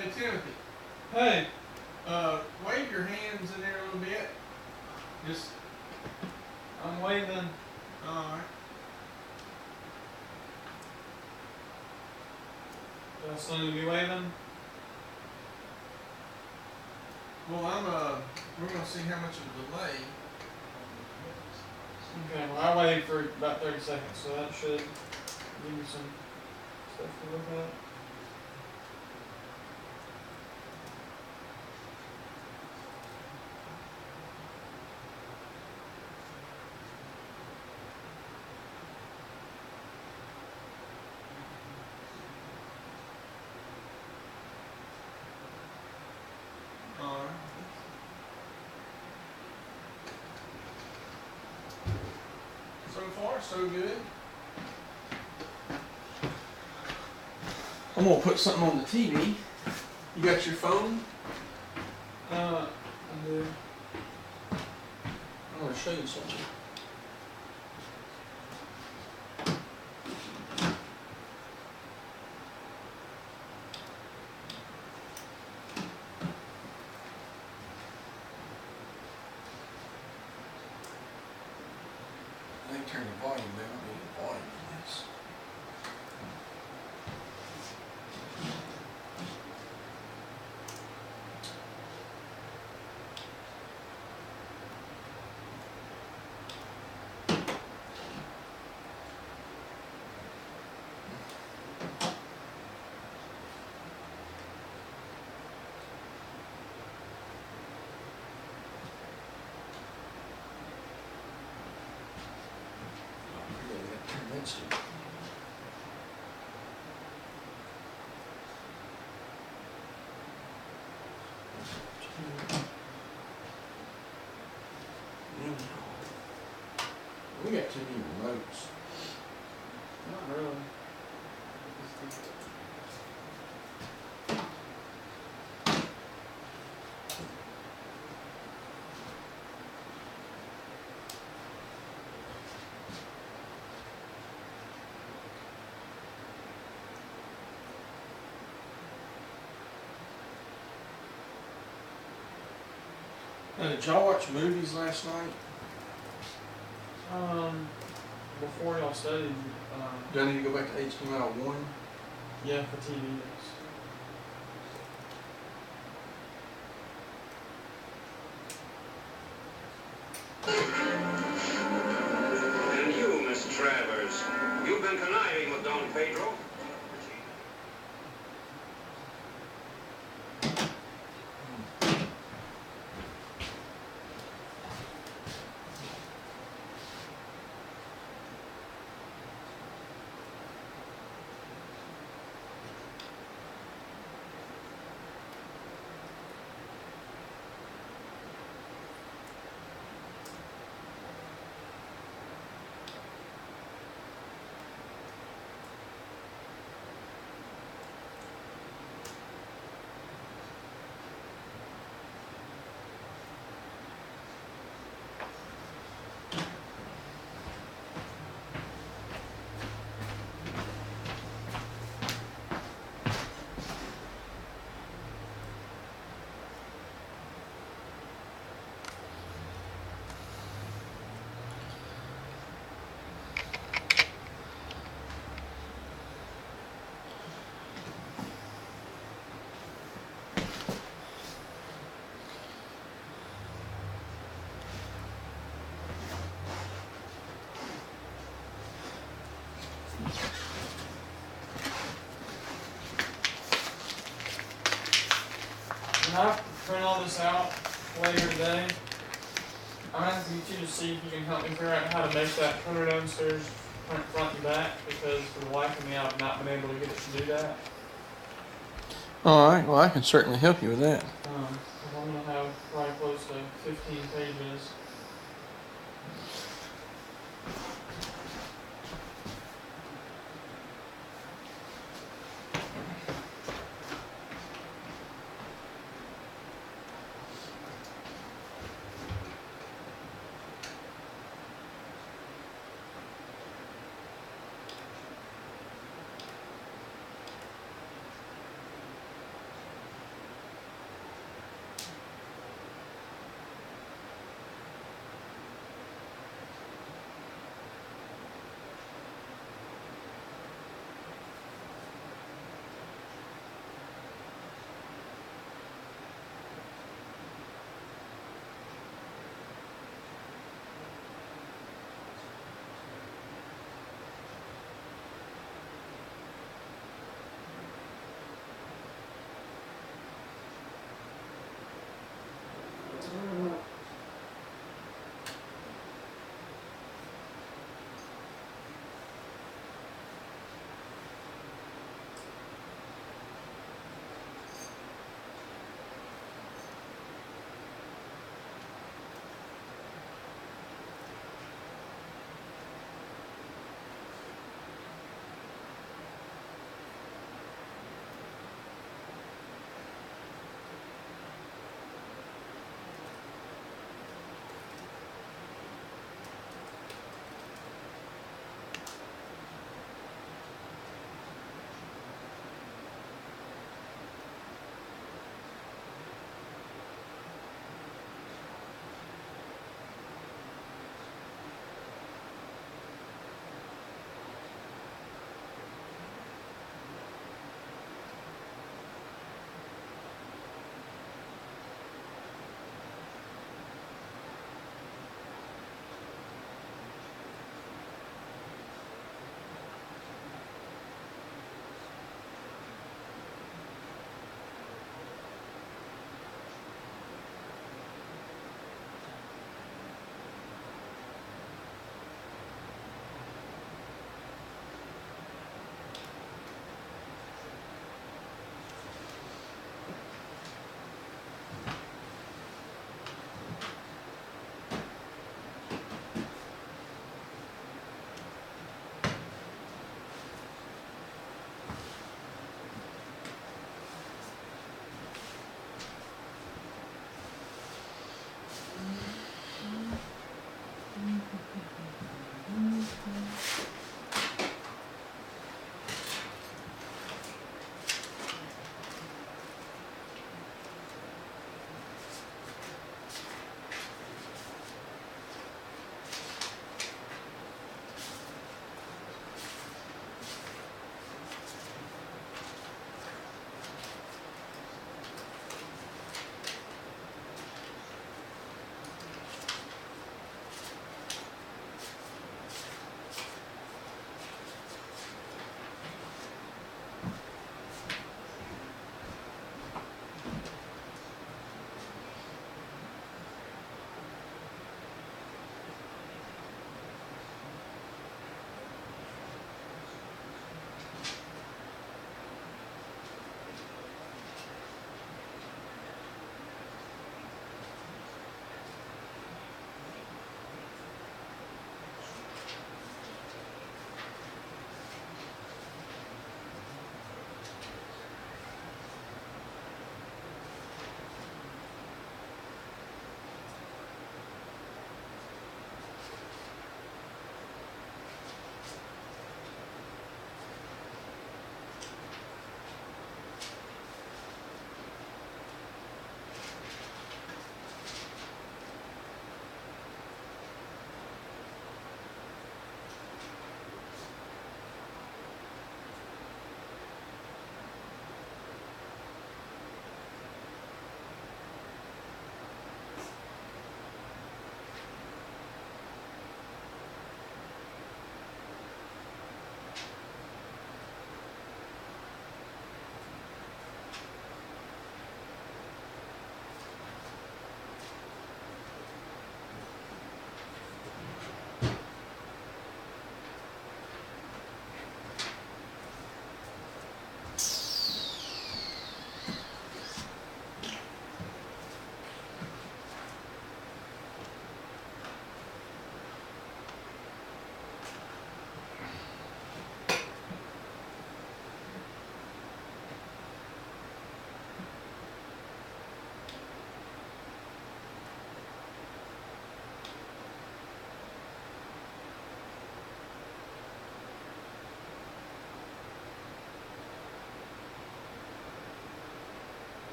Hey, Timothy. Hey. Wave your hands in there a little bit. Just. I'm waving. Alright. Y'all still need to be waving? Well, we're gonna see how much of a delay. Okay, well I waited for about 30 seconds, so that should give you some stuff to look at. Alright. So far, so good. I'm gonna put something on the TV. You got your phone? I do. I'm gonna show you something. I need to turn the volume down. I need the volume on this. We got too many remotes. Not really. Did y'all watch movies last night? Before y'all studied, Do I need to go back to HTML 1? yeah, for TV, yes. And you, Miss Travers, you've been conniving with Don Pedro? When I print all this out later today, I'm going to have to get you to see if you can help me figure out how to make that printer downstairs print front and back, because for the life of me, I've not been able to get it to do that. Alright, well, I can certainly help you with that. 'Cause I'm going to have probably close to 15 pages.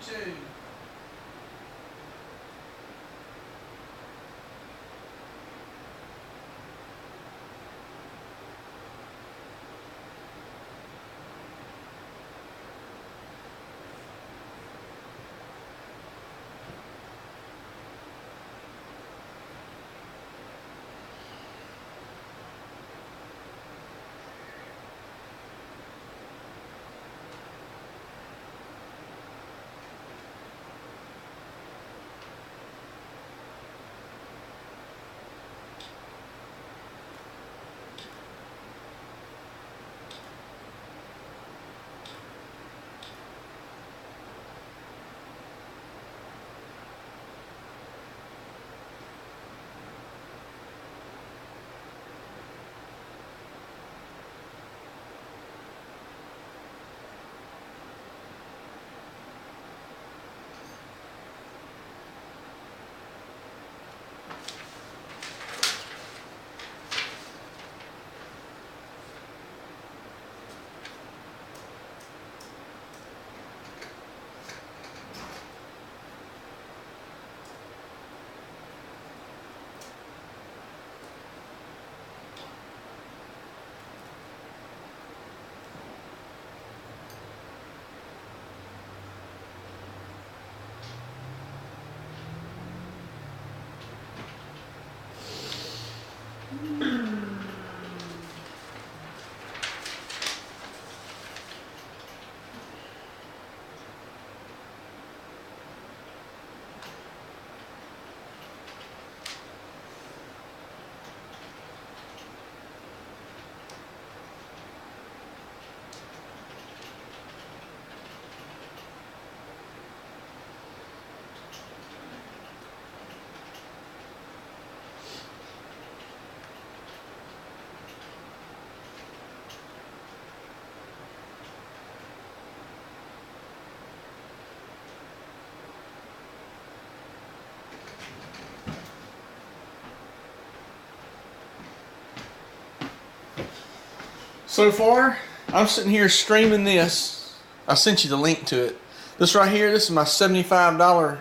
too. So far, I'm sitting here streaming this. I sent you the link to it. This right here, this is my $75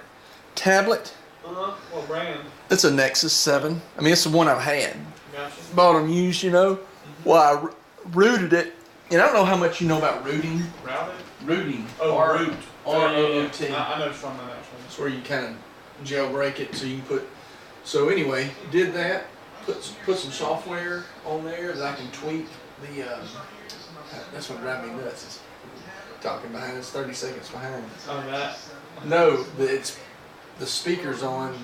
tablet. What brand? It's a Nexus 7. I mean, it's the one I've had. Gotcha. Bought them used, you know. Well, I rooted it. And I don't know how much you know about rooting. Routed? Rooting. Oh, root. R-O-O-T. I know from that actually. That's where you kind of jailbreak it so you can put. So anyway, did that. Put some software on there that I can tweak the. That's what drives me nuts. Is talking behind us, 30 seconds behind. Oh, that? No, it's the speakers on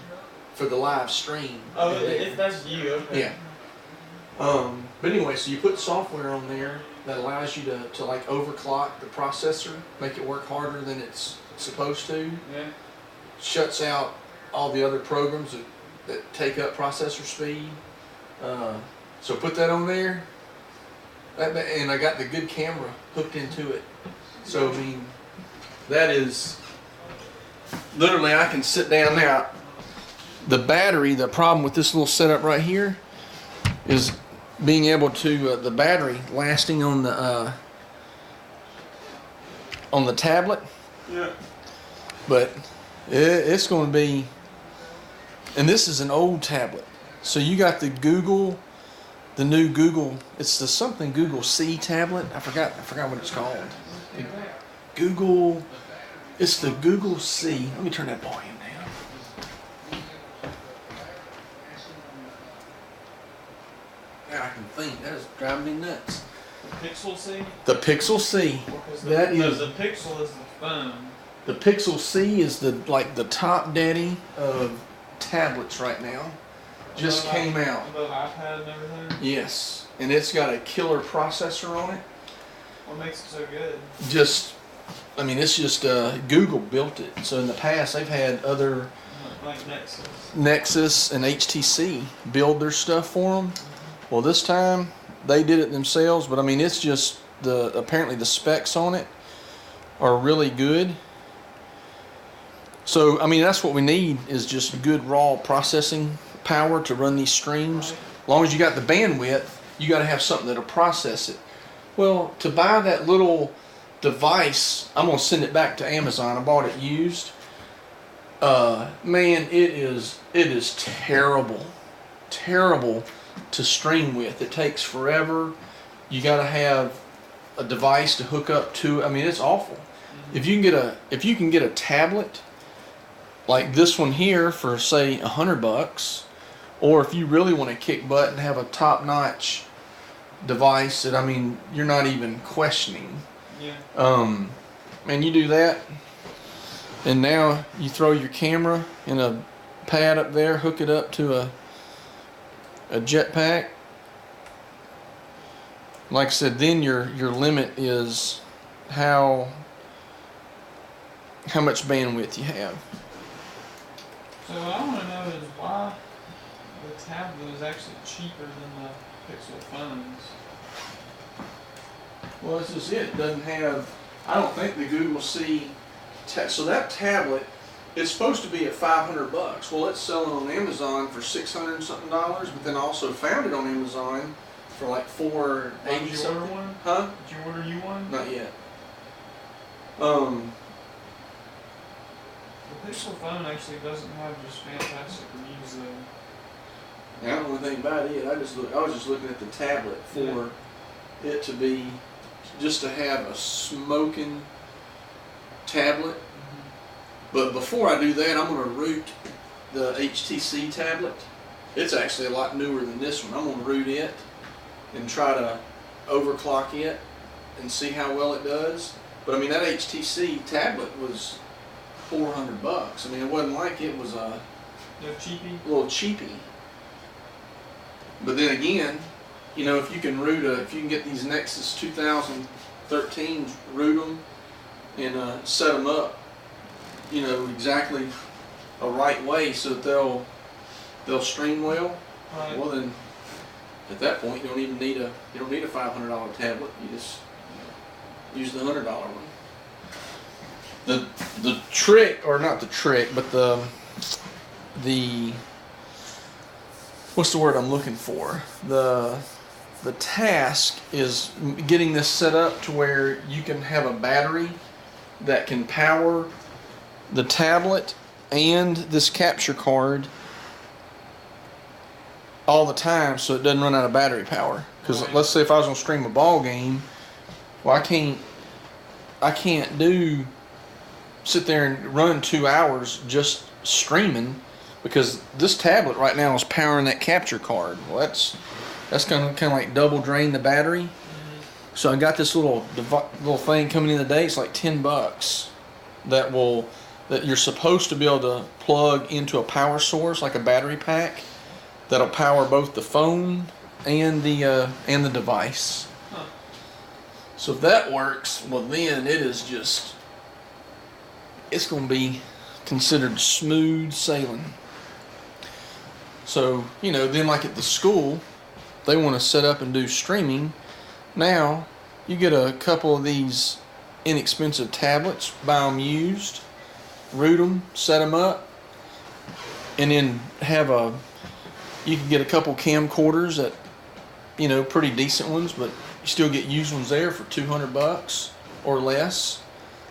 for the live stream. Oh, that's you. Okay. Yeah. But anyway, so you put software on there that allows you to like overclock the processor, make it work harder than it's supposed to. Yeah. Shuts out all the other programs that take up processor speed. So put that on there. And I got the good camera hooked into it. So I mean, that is literally I can sit down now. The battery, the problem with this little setup right here is being able to the battery lasting on the tablet. Yeah. But it's going to be, and this is an old tablet. So you got the Google, the new Google. It's the something Google C tablet. I forgot what it's called. Google. It's the Google C. Let me turn that volume down. Now I can think. That is driving me nuts. Pixel C? The Pixel C. That is. The Pixel is the phone. The Pixel C is the top daddy of tablets right now. Just came out. The iPad and everything? Yes. And it's got a killer processor on it. What makes it so good? It's just Google built it. So in the past they've had other like Nexus and HTC build their stuff for them. Well, this time they did it themselves, but I mean it's just apparently the specs on it are really good. So I mean that's what we need is just good raw processing power to run these streams. As long as you got the bandwidth, you got to have something that'll process it. Well, to buy that little device, I'm gonna send it back to Amazon. I bought it used. Man, it is terrible to stream with. It takes forever. You gotta have a device to hook up to. I mean, it's awful. If you can get a tablet like this one here for say $100, or if you really want to kick butt and have a top-notch device that, I mean, you're not even questioning. Yeah. And you do that, and now you throw your camera in a pad up there, hook it up to a jetpack. Like I said, then your limit is how much bandwidth you have. So what I want to know is why the tablet is actually cheaper than the Pixel phones. Well, this is it. It doesn't have. I don't think the Google C. So that tablet is supposed to be at $500. Well, it's selling on Amazon for $600 and something, but then I also found it on Amazon for like $480 Did you something. order one? Huh? Did you order you one? Not yet. The Pixel phone actually doesn't have just fantastic reviews though. I don't know anything about it. I was just looking at the tablet for it to be, just to have a smoking tablet. But before I do that, I'm going to root the HTC tablet. It's actually a lot newer than this one. I'm going to root it and try to overclock it and see how well it does. But I mean, that HTC tablet was $400. I mean, it wasn't like it was a little cheapy. But then again, you know, if you can get these Nexus 2013s, root them and set them up, you know, exactly a right way so that they'll stream well. Right. Well, then at that point you don't need a $500 tablet. You just use the $100 one. The trick, or not the trick, but the what's the word I'm looking for? The task is getting this set up to where you can have a battery that can power the tablet and this capture card all the time, so it doesn't run out of battery power. Because let's say if I was gonna stream a ball game, well, I can't sit there and run 2 hours just streaming, because this tablet right now is powering that capture card. Well, that's gonna kind of like double drain the battery. So I got this little thing coming in today. It's like $10 that you're supposed to be able to plug into a power source, like a battery pack, that'll power both the phone and the device. Huh. So if that works, well then it's going to be considered smooth sailing. So, you know, then like at the school, they want to set up and do streaming. Now, you get a couple of these inexpensive tablets, buy them used, root them, set them up, and then you can get a couple camcorders at, you know, pretty decent ones, but you still get used ones there for $200 or less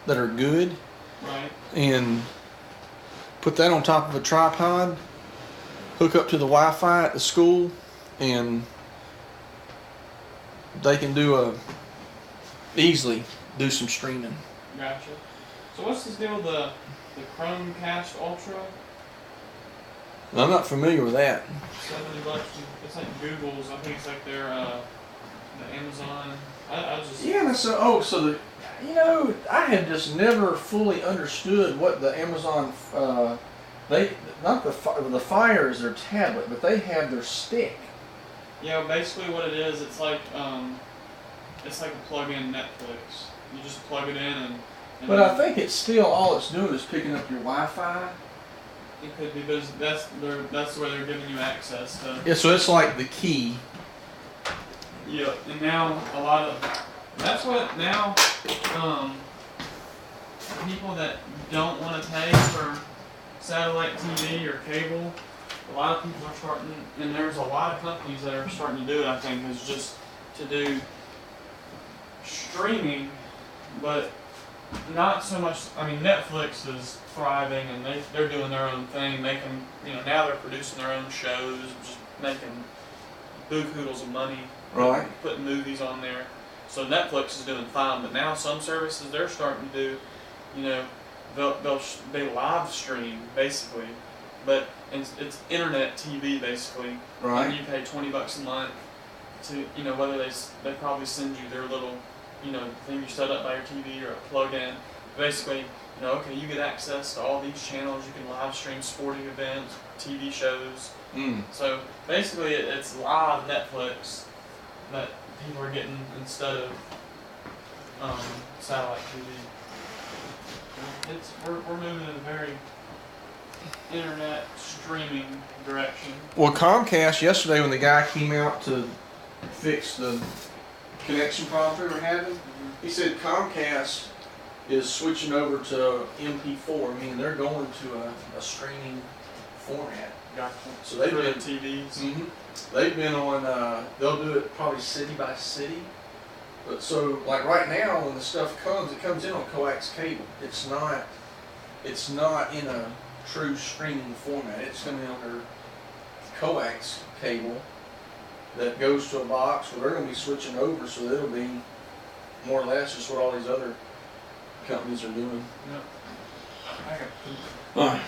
that are good. Right. And put that on top of a tripod, hook up to the Wi-Fi at the school, and they can easily do some streaming. Gotcha. So what's this deal with the Chromecast Ultra? I'm not familiar with that. $70. It's like Google's. I think it's like their the Amazon. I just Yeah, I have just never fully understood what the Amazon the Fire is their tablet, but they have their stick. Yeah, basically what it is, it's like a plug-in Netflix. You just plug it in and But I think it's still all it's doing is picking up your Wi-Fi. it could be, but that's where they're giving you access to. Yeah, so it's like the key. Yeah, and now that's what now people that don't want to pay for satellite TV or cable, a lot of people are starting, and there's a lot of companies that are starting to do it, I think, is just to do streaming but not so much. I mean, Netflix is thriving and they're doing their own thing, making, now they're producing their own shows, just making buku-hoodles of money, Right. putting movies on there. So Netflix is doing fine, but now some services they're starting to do, they live stream basically, but it's internet TV basically. Right. And you pay $20 a month to, whether they probably send you their little, thing you set up by your TV or a plug-in. Basically, okay, you get access to all these channels. You can live stream sporting events, TV shows. So basically, it's live Netflix that people are getting instead of satellite TV. We're moving in a very internet streaming direction. Well, Comcast yesterday when the guy came out to fix the connection problems we were having, he said Comcast is switching over to MP4, meaning they're going to a streaming format. Gotcha. So they've For the been TVs. They've been on. They'll do it probably city by city. But so like right now when the stuff comes, it comes in on coax cable. It's not in a true streaming format. It's coming in on their coax cable that goes to a box where they're going to be switching over, so it'll be more or less just what all these other companies are doing. Yep. I got All right.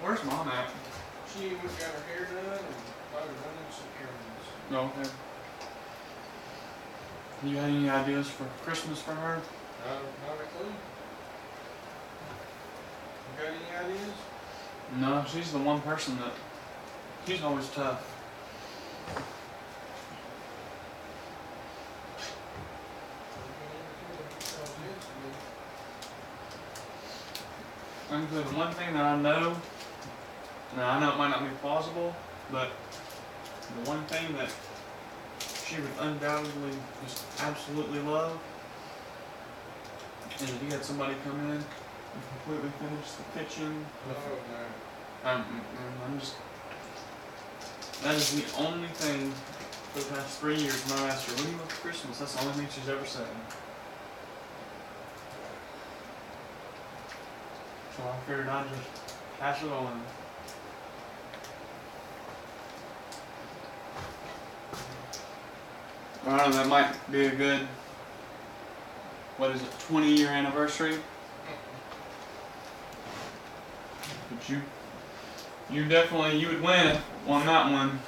Where's Mom at? She went and got her hair done and probably running some errands. No, okay. You got any ideas for Christmas for her? Not a clue. You got any ideas? No, she's the one person that, she's always tough. And the one thing that I know, now I know it might not be plausible, but the one thing that she would undoubtedly just absolutely love is if you had somebody come in and completely finish the kitchen. Oh, no. I'm just, that is the only thing for the past 3 years when I asked her, what do you want for Christmas? That's the only thing she's ever said. So I figured I'd just pass it on. I don't know, that might be a good, what is it, 20-year anniversary? But you definitely, you would win on that one.